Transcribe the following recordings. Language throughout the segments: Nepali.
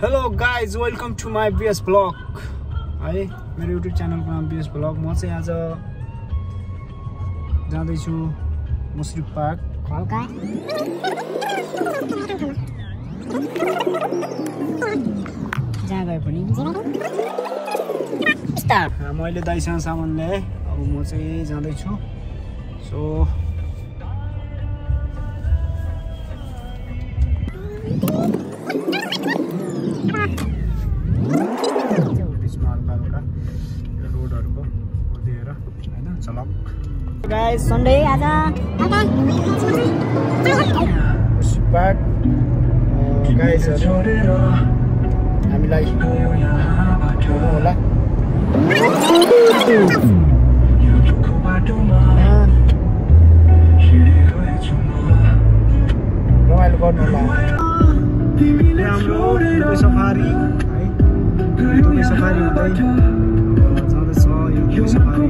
Hello guys welcome to my BS vlog है मेरो युट्युब च्यानलको नाम बिएस ब्लग। म चाहिँ आज जाँदैछु मुश्री पार्क जहाँ गए पनि मैले दाइसँग सामान ल्याएँ। अब म चाहिँ जाँदैछु। सो रोडहरुको दिएर हैन चलक गाइस सन्डे आज पार्क गाइसहरु हामीलाई होला रमाइलो गर्नु होला। हाम्रो सफारी है सफारी हुँदै जाँदैछ। यो सफारी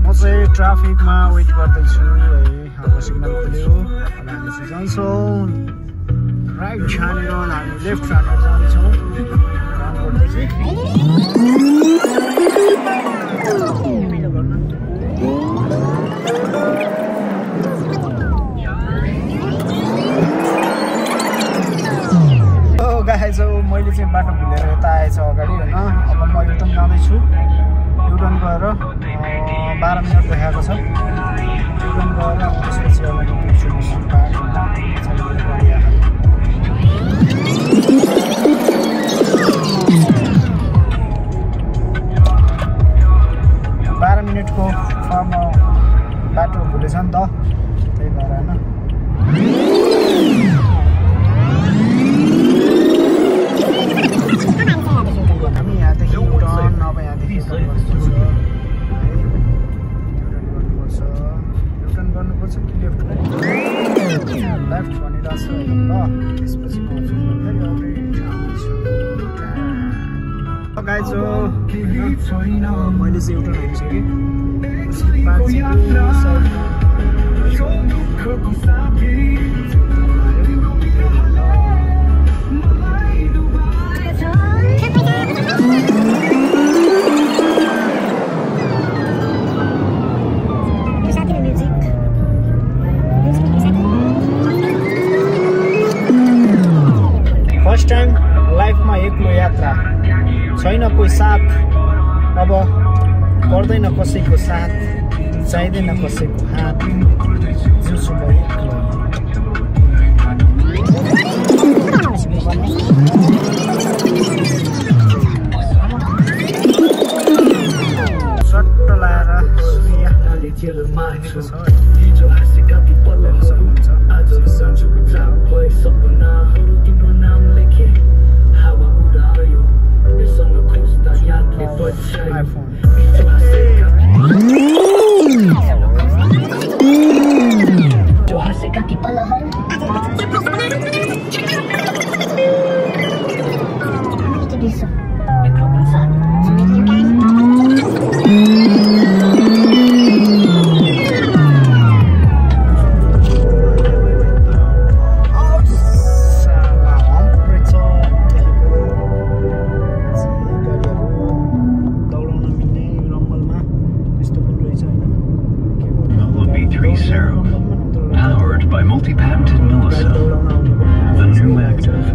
म चाहिँ ट्राफिकमा वेट गर्दैछु है। हाम्रो सिग्नल खुल्यो। अब हामी चाहिँ जान्छौँ राइट छानेर हामी लेफ्ट छानेर जान्छौँ। मैले चाहिँ बाटो भुलेर यता आएछ अगाडि होइन। अब म युटर्न जाँदैछु। युटर्न गएर 12 मिनट देखाएको छ। युटर्न गएर त्यसपछि अब म पुग्छु मुश्री पार्क। 12 मिनटको फर्म बाटो भुलेछ नि त, त्यही भएर होइन। लेफ्ट भनिरहेको छ ल। त्यसपछि म फेरि गाइज मैले चाहिँ एउटा हालिसकेँ। फर्स्ट टाइम लाइफमा एक्लो यात्रा, छैन कोही साथ। अब पर्दैन कसैको साथ, चाहिँदैन कसैको हात। जिउँछु म एक्लो। सट्ट लाएर powered by multi-patented Melissa, the new active.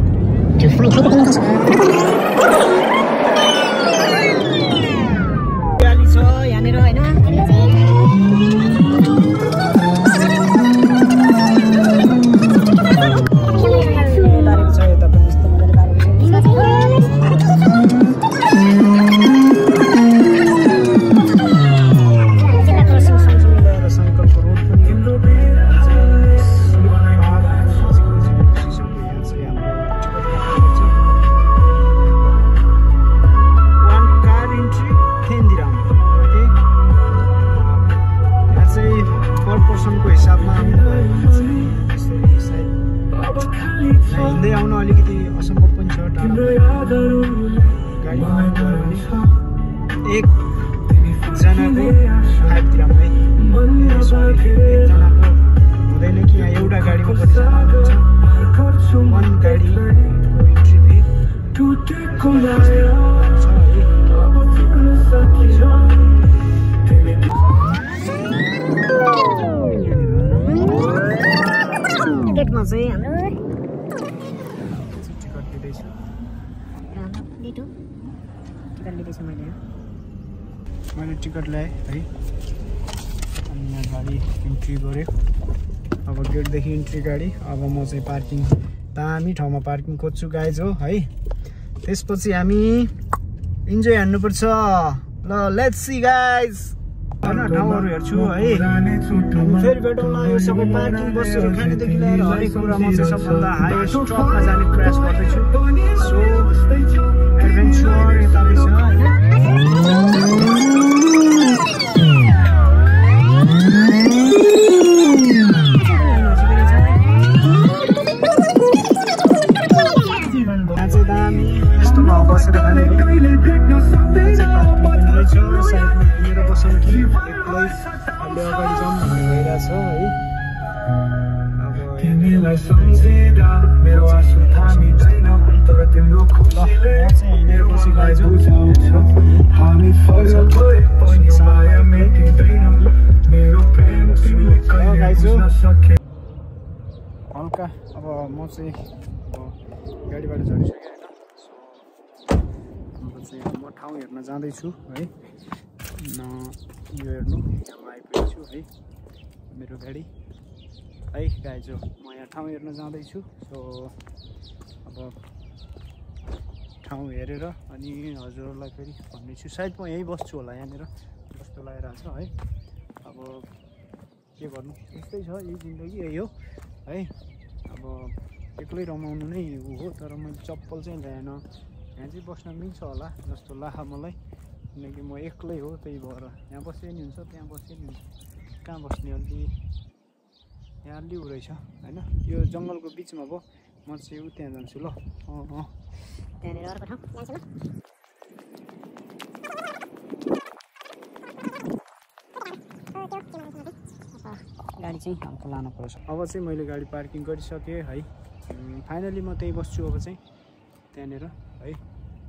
हिँड्दै आउन अलिकति असम्भव पनि छ। गाडी एक एकजनाको 5 तिरम है एकजनाको हुँदैन कि यहाँ एउटा गाडीमा कतिजना हुन्छ 1 गाडीको इन्ट्री फी गेटमा चाहिँ हाम्रो टिकट लिँदैछु मैले टिकट ल्याएँ है अनि यहाँ गाडी इन्ट्री गऱ्यो अब गेटदेखि इन्ट्री गाडी अब म चाहिँ पार्किङ दामी ठाउँमा पार्किङ खोज्छु गाइज हो है त्यसपछि हामी इन्जोय हान्नुपर्छ ल लेट्स सी गाइज हैन ठाउँहरु हेर्छु है हामी फेरि भेटौँला यो सबै पार्किङ बसहरु खानेदेखि लिएर हरेक कुरा म चाहिँ सबभन्दा हाईएस्ट ट्रकमा जाने प्रयास गर्दैछु सो एडभेन्चर यता रहेछ हैन बसेर खाने साइडमा बसौँ कि एक्लै अहिले अगाडि जाउँ भन्ने भइरहेछ है हल्का अब म चाहिँ गाडीबाट झरिसकेँ म ठाउँ हेर्न जाँदैछु है यो हेर्नु यहाँ आइपुगेको छु है मेरो गाडी है गाइज हो म यहाँ ठाउँ हेर्न जाँदैछु सो अब ठाउँ हेरेर अनि हजुरहरूलाई फेरि भन्नेछु सायद म यहीँ बस्छु होला यहाँनिर जस्तो लागिरहेको छ है अब के गर्नु यस्तै छ यही जिन्दगी यही हो है अब एक्लै रमाउनु नै हो तर मैले चप्पल चाहिँ ल्याएन यहाँ चाहिँ बस्न मिल्छ होला जस्तो लाग्छ मलाई किनकि म एक्लै हो त्यही भएर यहाँ बसे नि हुन्छ त्यहाँ बसे नि हुन्छ कहाँ बस्ने अलि यहाँ अलि उ रहेछ होइन यो जङ्गलको बिचमा भयो म चाहिँ उ त्यहाँ जान्छु ल त्यहाँनिर अर्को ठाउँ जान्छु ल गाडी चाहिँ हल्का लानु पर्छ अब चाहिँ मैले गाडी पार्किङ गरिसकेँ है फाइनली म त्यही बस्छु अब चाहिँ त्यहाँनिर है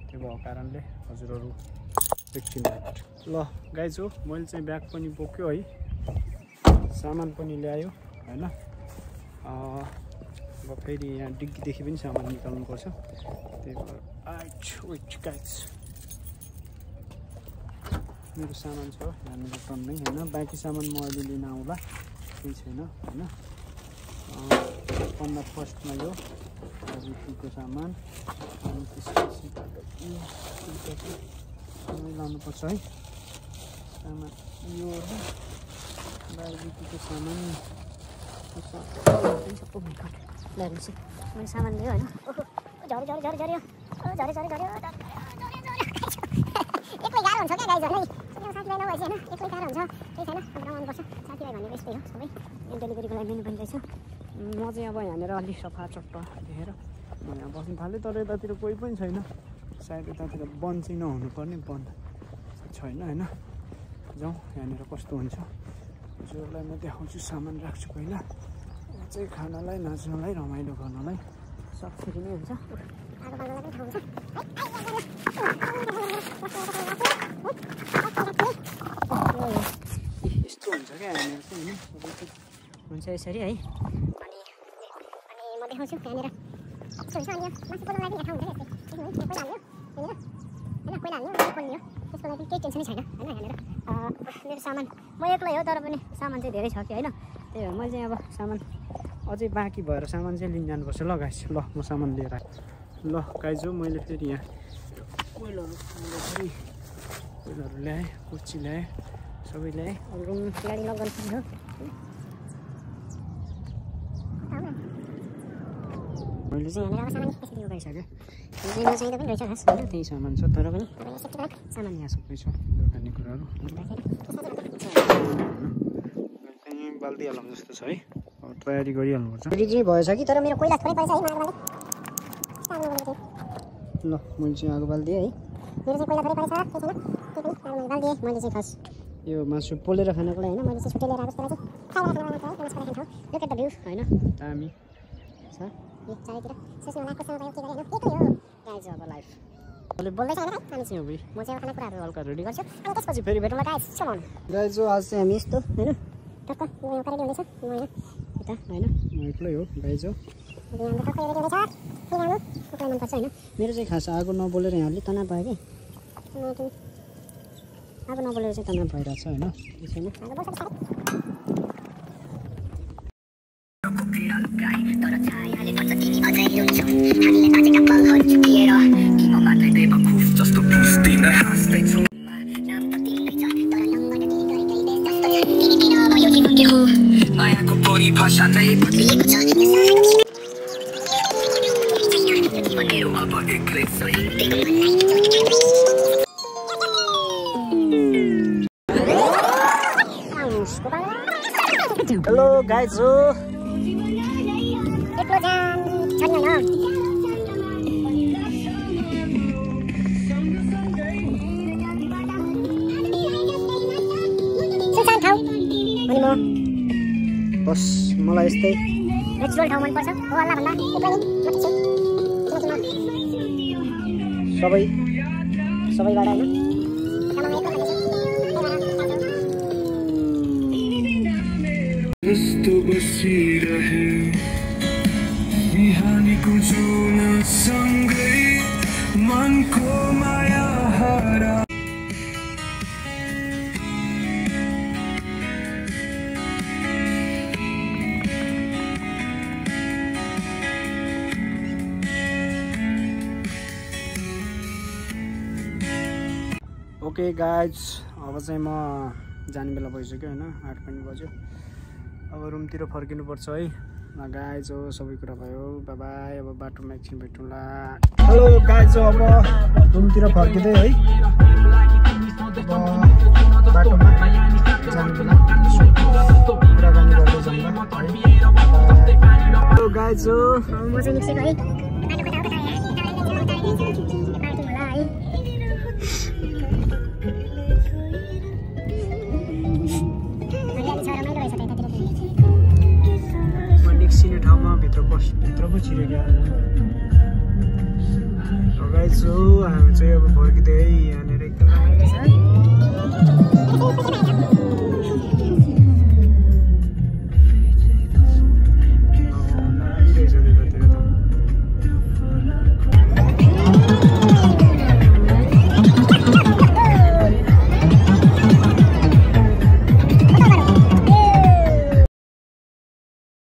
त्यो भएको कारणले हजुरहरू एकछिन ल गाइज हो मैले चाहिँ ब्याग पनि बोक्यो है सामान पनि ल्यायो होइन अब फेरि यहाँ डिग्गीदेखि पनि सामान निकाल्नुपर्छ त्यही भएर गाइज मेरो सामान छ यहाँनिर टन्नै होइन बाँकी सामान म अहिले लिन आउँला केही छैन होइन पन्ध्र फर्स्टमा यो रुटीको सामान अनि त्यसपछि लानुपर्छ है सामान यो बारबिक्यूको सामान मैले सामान लियो होइन झऱ्यो एक्लै गाह्रो हुन्छ क्या गाइजहरू नै साथीभाइ नभएपछि होइन एक्लै गाह्रो हुन्छ केही छैन रमाउनुपर्छ साथीभाइ भनेको यस्तै हो सबै डेलिभरीको लागि मेनु पनि रहेछ म चाहिँ अब यहाँनिर अलिक सफा चट्ट देखेर म यहाँ बस्नु थालेँ तर यतातिर कोही पनि छैन सायद यतातिर बन्द चाहिँ नहुनुपर्ने बन्द छैन होइन जाउँ यहाँनिर कस्तो हुन्छ हजुरहरूलाई म देखाउँछु सामान राख्छु पहिला यहाँ चाहिँ खानालाई नाच्नलाई रमाइलो गर्नलाई सब फ्री नै हुन्छ यस्तो हुन्छ क्या यहाँनिर चाहिँ हुन्छ यसरी है अनि म देखाउँछु यहाँनिर कस्तो हुन्छ अनि मासु पोल्न लागि ठाउँ हुन्छ क्या कोइला हाल्यो यहाँनिर होइन कोइला हाल्यो पोल्ने हो त्यसको लागि केही टेन्सनै छैन होइन यहाँनिर मेरो सामान म एक्लै हो तर पनि सामान चाहिँ धेरै छ कि होइन त्यही भएर मैले चाहिँ अब सामान अझै बाँकी भएर सामान चाहिँ लिन जानुपर्छ ल गाइस ल म सामान लिएर आएँ ल गाइस हो मैले फेरि यहाँ कोइलहरू ल्याएँ कुर्ची ल्याएँ सबै ल्याएँ रुम गाडी लक गर्नु हो मैले चाहिँ यहाँनिर सामान यसरी उगाइसक्यो नचाहिँदो पनि रहेछ खास होइन त्यही सामान छ तर पनि सामान यहाँ सबै छ दोकाने कुराहरू बाल्दिहालौँ जस्तो छ है तयारी गरिहाल्नुपर्छ बिक्री भएछ कि तर मेरो कोइला थोरै पैसा है ल मैले चाहिँ आगो बालिदिएँ है मेरो चाहिँ कोइला थोरै पैसा के छैन त्यो पनि बालिदिएँ मैले चाहिँ खास यो मासु पोलेर खानको लागि हैन मैले चाहिँ छुटेर आएको जस्तो चाहिँ फ्राई गरेर खानु मात्र हो लुक एट द भ्यू हैन दामी छ यो चारैतिर सोच्नु होला कसरी भयो के गरे हैन के हो गाइज अब लाइफ अहिले बोल्दै छैन हामी चाहिँ उभी म चाहिँ खाना कुराहरु हल्का रेडी गर्छु अनि त्यसपछि फेरि भेटौँला गाइज समान गाइज आज चाहिँ हामी यस्तो हैन टक्क यो रेडी हुँदैछ म हैन यता हैन म एक्लै हो गाइज हो यहाँ टक्क रेडी हुँदैछ किनभने कुकुर मन पर्छ हैन मेरो चाहिँ खास आगो नबोलेर यहाँ अलि तनाव भयो के आगो नबोलेर चाहिँ तनाव भइरहेछ हैन के छैन आगो बोल्छ तर छायाले भन्छ तिमी अझै रुन्छौ हामीले नाचेका पलहरू चुकिएर तिम्रो मात्रै बेवकुफ जस्तो पुस्दिन हाँस्दैछु नाम त तिम्रै छ तर नम्बर तिमी गरेकै बेस जस्तो छ तिमी किन भयो जीवन के हो मायाको परिभाषा नै बदलिएको छ मेरो अब एक्लै हेलो गाइज हो एक्लोजान छोड्नु न सुनसान ठाउँ अनि म बस मलाई यस्तै नेचुरल ठाउँ मनपर्छ हो होला भन्दा एक्लै सबैबाट हैन जस्तो बसिरहे बिहानीको जुन सँगै मनको माया हरा ओके गाइज अब चाहिँ म जाने बेला भइसक्यो हैन 8 पनि बज्यो अब रुमतिर फर्किनुपर्छ है गाइज हो सबै कुरा भयो बाइ बाइ अब बाटोमा एकछिन भेटौँला हेलो गाइज हो अब रुमतिर फर्किँदै है अब बाटोमा जाने बेला कुराकानी गर्दै जाउँला हेलो गाइज हो म चाहिँ निस्केको है निस्किने ठाउँमा भित्र पो छिरेको गाइज हो हामी चाहिँ अब फर्किँदै यहाँनिर